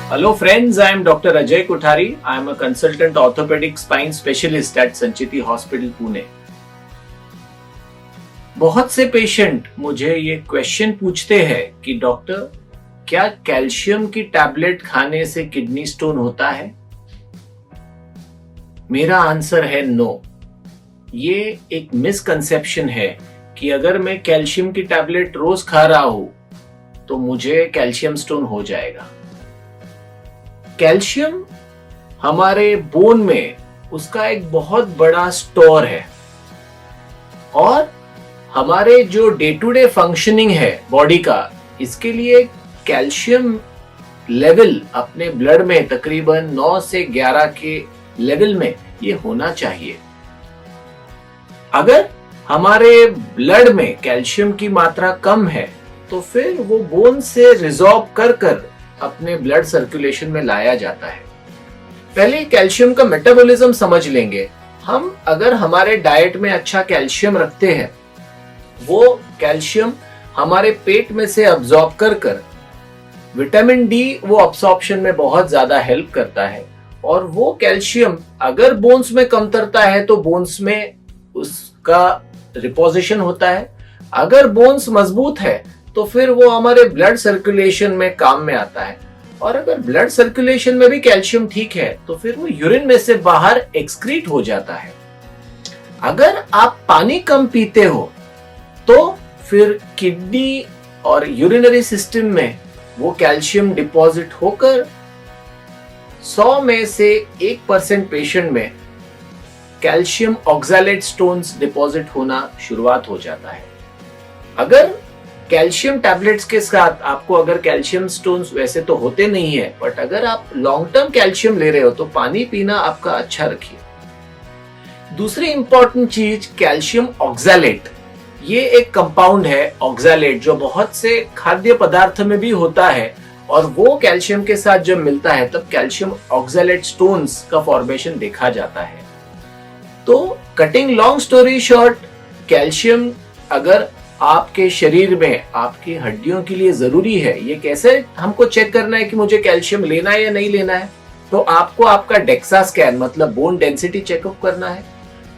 Hello friends, I am Dr. Ajay Kothari. I am a consultant orthopedic spine specialist at Sancheti Hospital, Pune. बहुत से patient मुझे ये question पूछते हैं कि डॉक्टर, क्या कैल्शियम की टैबलेट खाने से किडनी स्टोन होता है? मेरा आंसर है नो। ये एक मिसकंसेप्शन है कि अगर मैं कैल्शियम की टैबलेट रोज खा रहा हूं तो मुझे कैल्शियम स्टोन हो जाएगा। कैल्शियम हमारे बोन में उसका एक बहुत बड़ा स्टोर है और हमारे जो डे टू डे फंक्शनिंग है बॉडी का, इसके लिए कैल्शियम लेवल अपने ब्लड में तकरीबन 9 से 11 के लेवल में ये होना चाहिए। अगर हमारे ब्लड में कैल्शियम की मात्रा कम है तो फिर वो बोन से रिजॉर्ब कर अपने ब्लड सर्कुलेशन में लाया जाता है। पहले कैल्शियम का मेटाबॉलिज्म समझ लेंगे। हम अगर हमारे डाइट में अच्छा कैल्शियम रखते हैं, वो कैल्शियम हमारे पेट में से अब्सॉर्ब कर विटामिन डी वो अब्सॉर्प्शन में बहुत ज्यादा हेल्प करता है और वो कैल्शियम अगर बोन्स में कमतरता है तो बोन्स में उसका रिपोजिशन होता है। अगर बोन्स मजबूत है तो फिर वो हमारे ब्लड सर्कुलेशन में काम में आता है और अगर ब्लड सर्कुलेशन में भी कैल्शियम ठीक है तो फिर वो यूरिन में से बाहर एक्सक्रीट हो जाता है। अगर आप पानी कम पीते हो तो फिर किडनी और यूरिनरी सिस्टम में वो कैल्शियम डिपॉजिट होकर 100 में से 1% पेशेंट में कैल्शियम ऑक्सैलेट स्टोन्स डिपॉजिट होना शुरुआत हो जाता है। अगर कैल्शियम टैबलेट्स के साथ आपको अगर कैल्शियम स्टोन्स वैसे तो होते नहीं है, बट अगर आप लॉन्ग टर्म कैल्शियम ले रहे हो तो पानी पीना आपका अच्छा रखिए। दूसरी इंपॉर्टेंट चीज कैल्शियम ऑक्सैलेट, ये एक कंपाउंड है ऑक्सैलेट जो बहुत से खाद्य पदार्थ में भी होता है और वो कैल्शियम के साथ जब मिलता है तब कैल्शियम ऑक्सैलेट स्टोन्स का फॉर्मेशन देखा जाता है। तो cutting long story short, calcium अगर आपके शरीर में आपकी हड्डियों के लिए जरूरी है, ये कैसे हमको चेक करना है कि मुझे कैल्शियम लेना है या नहीं लेना है? तो आपको आपका डेक्सा स्कैन मतलब बोन डेंसिटी चेकअप करना है।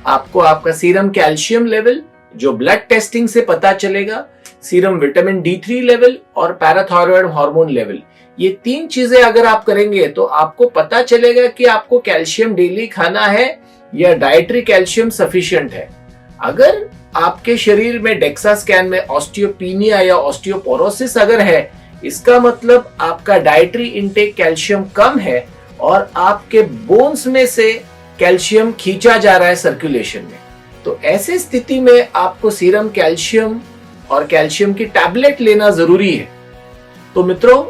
आपको आपका सीरम कैल्शियम लेवल जो ब्लड टेस्टिंग से पता चलेगा, सीरम विटामिन D3 लेवल और पैराथायरॉयड हार्मोन लेवल, ये 3 चीजें अगर आप करेंगे तो आपको पता चलेगा कि आपको कैल्शियम डेली खाना है या डाइटरी कैल्शियम सफिशिएंट है। अगर आपके शरीर में डेक्सा स्कैन में ऑस्टियोपीनिया या ऑस्टियोपोरोसिस अगर है, इसका मतलब आपका डाइटरी इनटेक कैल्शियम कम है और आपके बोन्स में से कैल्शियम खींचा जा रहा है सर्कुलेशन में। तो ऐसे स्थिति में आपको सीरम कैल्शियम और कैल्शियम की टैबलेट लेना जरूरी है। तो मित्रों,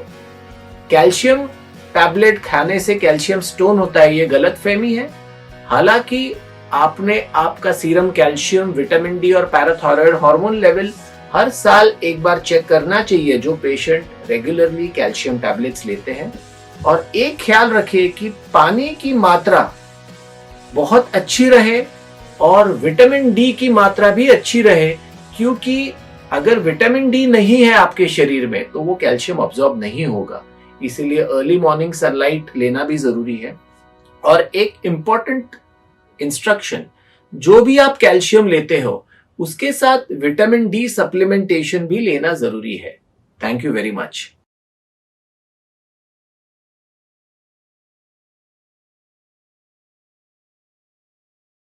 कैल्शियम टैबलेट खाने से कैल्शियम स्टोन होता है, ये गलतफहमी है। हालांकि आपने आपका सीरम कैल्शियम, विटामिन डी और पैराथायरॉयड हार्मोन लेवल हर साल एक बार चेक करना चाहिए जो पेशेंट रेगुलरली कैल्शियम टैबलेट्स लेते हैं। और एक ख्याल रखिए कि पानी की मात्रा बहुत अच्छी रहे और विटामिन डी की मात्रा भी अच्छी रहे, क्योंकि अगर विटामिन डी नहीं है आपके शरीर में तो वो कैल्शियम अब्सॉर्ब नहीं होगा। इसीलिए अर्ली मॉर्निंग सनलाइट लेना भी जरूरी है। और एक इंपॉर्टेंट इंस्ट्रक्शन, जो भी आप कैल्शियम लेते हो उसके साथ विटामिन डी सप्लीमेंटेशन भी लेना जरूरी है। Thank you very much.